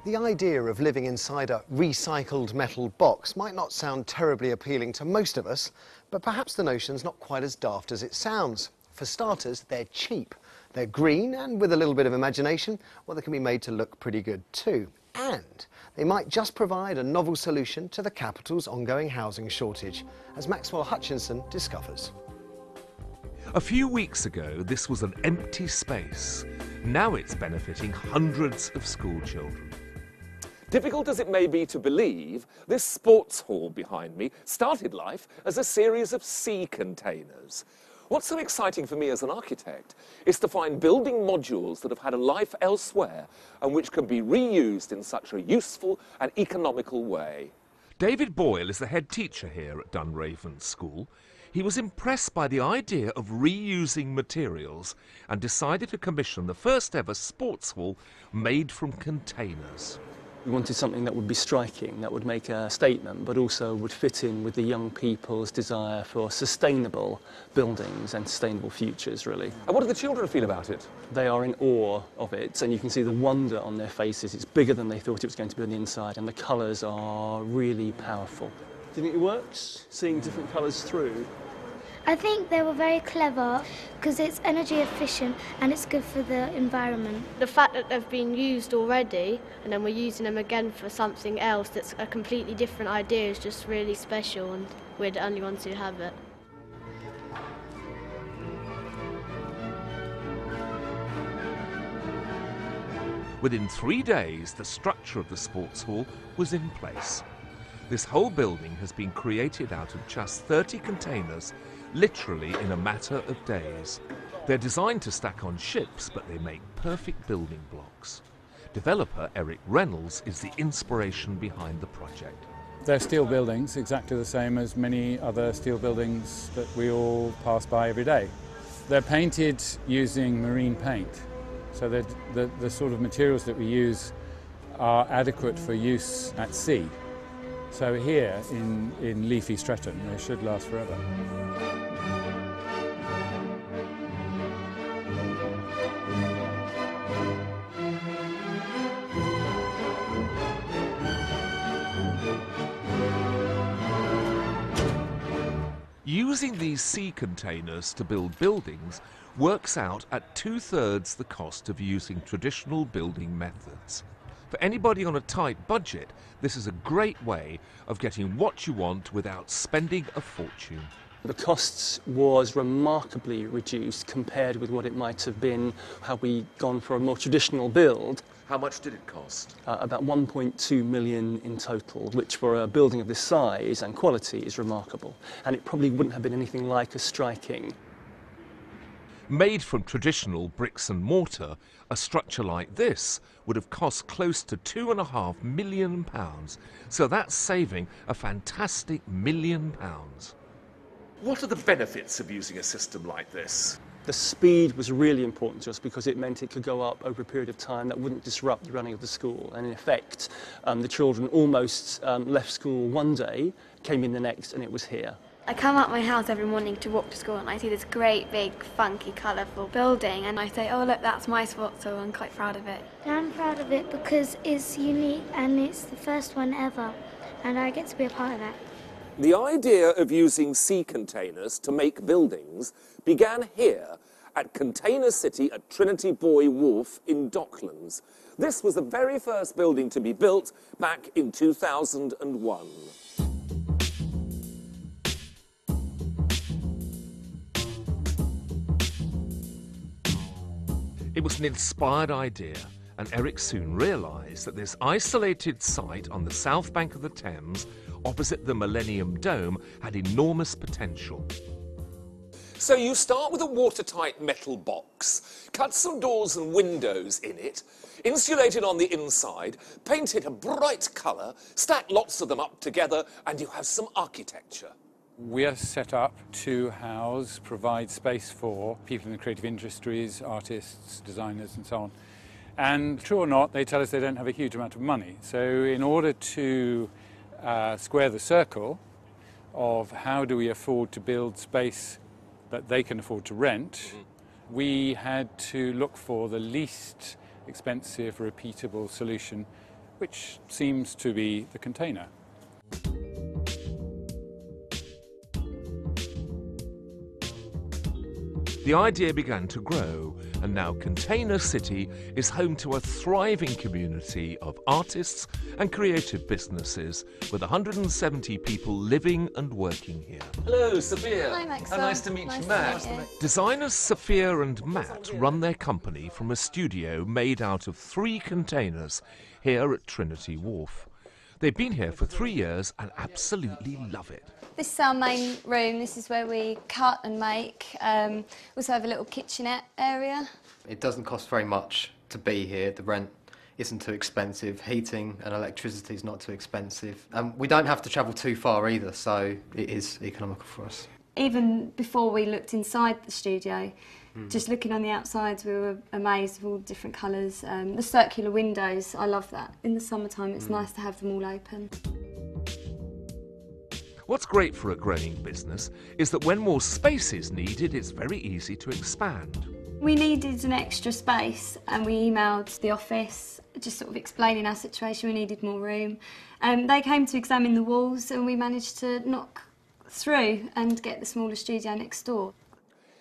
The idea of living inside a recycled metal box might not sound terribly appealing to most of us, but perhaps the notion's not quite as daft as it sounds. For starters, they're cheap. They're green, and with a little bit of imagination, well, they can be made to look pretty good too. And they might just provide a novel solution to the capital's ongoing housing shortage, as Maxwell Hutchinson discovers. A few weeks ago, this was an empty space. Now it's benefiting hundreds of school children. Difficult as it may be to believe, this sports hall behind me started life as a series of sea containers. What's so exciting for me as an architect is to find building modules that have had a life elsewhere and which can be reused in such a useful and economical way. David Boyle is the head teacher here at Dunraven School. He was impressed by the idea of reusing materials and decided to commission the first ever sports hall made from containers. We wanted something that would be striking, that would make a statement, but also would fit in with the young people's desire for sustainable buildings and sustainable futures, really. And what do the children feel about it? They are in awe of it, and you can see the wonder on their faces. It's bigger than they thought it was going to be on the inside, and the colours are really powerful. Do you think it works, seeing different colours through? I think they were very clever because it's energy efficient and it's good for the environment. The fact that they've been used already and then we're using them again for something else that's a completely different idea is just really special, and we're the only ones who have it. Within 3 days, the structure of the sports hall was in place. This whole building has been created out of just 30 containers, literally in a matter of days. They're designed to stack on ships, but they make perfect building blocks. Developer Eric Reynolds is the inspiration behind the project. They're steel buildings, exactly the same as many other steel buildings that we all pass by every day. They're painted using marine paint, so the sort of materials that we use are adequate for use at sea. So here in leafy Streatham, they should last forever. Using these sea containers to build buildings works out at 2/3 the cost of using traditional building methods. For anybody on a tight budget, this is a great way of getting what you want without spending a fortune. The costs was remarkably reduced compared with what it might have been had we gone for a more traditional build. How much did it cost? About 1.2 million in total, which for a building of this size and quality is remarkable. And it probably wouldn't have been anything like as striking. Made from traditional bricks and mortar, a structure like this would have cost close to £2.5 million, so that's saving a fantastic £1 million. What are the benefits of using a system like this? The speed was really important to us because it meant it could go up over a period of time that wouldn't disrupt the running of the school. And in effect, the children almost left school one day, came in the next, and it was here. I come out my house every morning to walk to school and I see this great, big, funky, colourful building and I say, oh look, that's my spot, so I'm quite proud of it. I'm proud of it because it's unique and it's the first one ever, and I get to be a part of that. The idea of using sea containers to make buildings began here at Container City at Trinity Buoy Wharf in Docklands. This was the very first building to be built back in 2001. It was an inspired idea, and Eric soon realised that this isolated site on the south bank of the Thames, opposite the Millennium Dome, had enormous potential. So you start with a watertight metal box, cut some doors and windows in it, insulate it on the inside, paint it a bright colour, stack lots of them up together, and you have some architecture. We are set up to provide space for people in the creative industries, artists, designers and so on. And true or not, they tell us they don't have a huge amount of money. So in order to square the circle of how do we afford to build space that they can afford to rent, we had to look for the least expensive, repeatable solution which seems to be the container. The idea began to grow, and now Container City is home to a thriving community of artists and creative businesses with 170 people living and working here. Hello, Sophia. Hi, Max. How nice to meet you, Matt. Designers Sophia and Matt run their company from a studio made out of 3 containers here at Trinity Wharf. They've been here for 3 years and absolutely love it. This is our main room. This is where we cut and make. We also have a little kitchenette area. It doesn't cost very much to be here. The rent isn't too expensive. Heating and electricity is not too expensive. We don't have to travel too far either, so it is economical for us. Even before we looked inside the studio, just looking on the outsides, we were amazed with all the different colours. The circular windows, I love that. In the summertime, it's nice to have them all open. What's great for a growing business is that when more space is needed, it's very easy to expand. We needed an extra space and we emailed the office, just sort of explaining our situation. We needed more room. They came to examine the walls and we managed to knock through and get the smaller studio next door.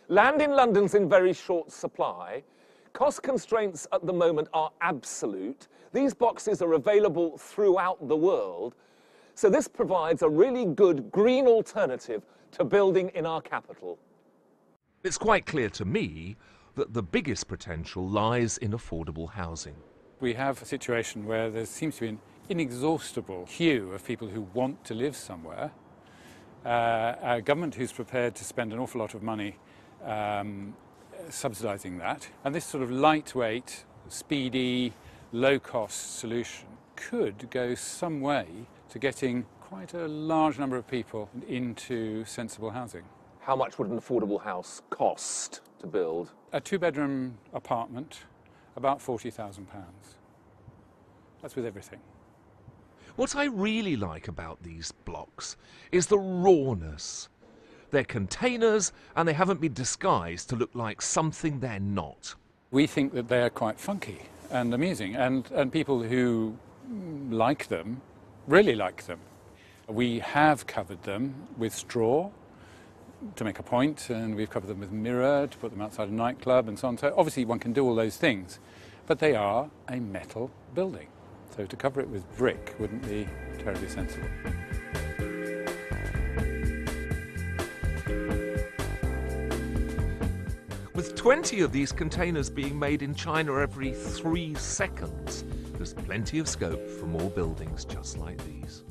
Land in London's in very short supply. Cost constraints at the moment are absolute. These boxes are available throughout the world. So this provides a really good green alternative to building in our capital. It's quite clear to me that the biggest potential lies in affordable housing. We have a situation where there seems to be an inexhaustible queue of people who want to live somewhere. A government who's prepared to spend an awful lot of money subsidising that. And this sort of lightweight, speedy, low-cost solution could go some way to getting quite a large number of people into sensible housing. How much would an affordable house cost to build? A 2-bedroom apartment, about £40,000. That's with everything. What I really like about these blocks is the rawness. They're containers and they haven't been disguised to look like something they're not. We think that they are quite funky and amusing, and people who like them really like them. We have covered them with straw to make a point, and we've covered them with mirror to put them outside a nightclub and so on. So obviously one can do all those things, but they are a metal building. So to cover it with brick wouldn't be terribly sensible. With 20 of these containers being made in China every 3 seconds, there's plenty of scope for more buildings just like these.